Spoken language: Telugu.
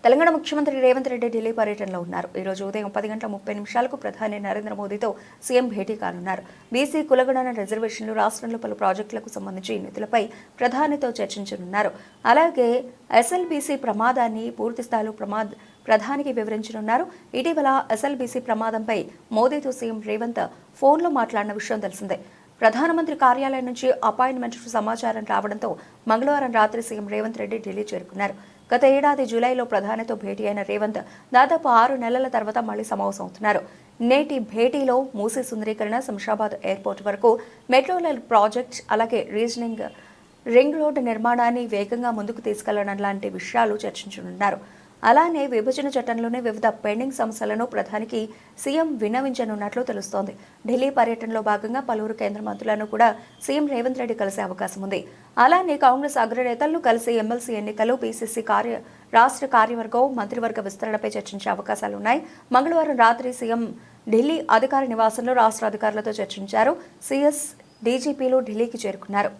తెలంగాణ ముఖ్యమంత్రి రేవంత్ రెడ్డి ఢిల్లీ పర్యటనలో ఉన్నారు. ఈ రోజు ఉదయం 10:30 ప్రధాని నరేంద్ర మోదీతో సీఎం భేటీ కానున్నారు. బీసీ కులగణన రిజర్వేషన్లు, రాష్ట్రంలో పలు ప్రాజెక్టులకు సంబంధించి నిధులపై ప్రధానితో చర్చించనున్నారు. అలాగే ఎస్ఎల్బీసీ ప్రమాదాన్ని పూర్తిస్థాయిలో ప్రధానికి వివరించనున్నారు. ఇటీవల ఎస్ఎల్బీసీ ప్రమాదంపై మోదీతో సీఎం రేవంత్ ఫోన్లో మాట్లాడిన విషయం తెలిసిందే. ప్రధానమంత్రి కార్యాలయం నుంచి అపాయింట్మెంట్ సమాచారం రావడంతో మంగళవారం రాత్రి సీఎం రేవంత్ రెడ్డి ఢిల్లీ చేరుకున్నారు. గత ఏడాది జూలైలో ప్రధానితో భేటీ అయిన రేవంత్ దాదాపు 6 నెలల తర్వాత మళ్లీ సమావేశమవుతున్నారు. నేటి భేటీలో మూసీ సుందరీకరణ, శంషాబాద్ ఎయిర్పోర్ట్ వరకు మెట్రో రైల్ ప్రాజెక్ట్, అలాగే రింగ్ రోడ్డు నిర్మాణాన్ని వేగంగా ముందుకు తీసుకెళ్లడం లాంటి విషయాలు చర్చించనున్నారు. అలానే విభజన చట్టంలోని వివిధ పెండింగ్ సమస్యలను ప్రధానికి సీఎం విన్నవించనున్నట్లు తెలుస్తోంది. ఢిల్లీ పర్యటనలో భాగంగా పలువురు కేంద్ర మంత్రులను కూడా సీఎం రేవంత్ రెడ్డి కలిసే అవకాశం ఉంది. అలానే కాంగ్రెస్ అగ్రనేతలను కలిసి ఎమ్మెల్సీ ఎన్నికలు, పీసీసీ రాష్ట్ర కార్యవర్గం, మంత్రివర్గ విస్తరణపై చర్చించే అవకాశాలున్నాయి. మంగళవారం రాత్రి సీఎం ఢిల్లీ అధికార నివాసంలో రాష్ట్ర అధికారులతో చర్చించారు. సీఎస్, డీజీపీలు ఢిల్లీకి చేరుకున్నారు.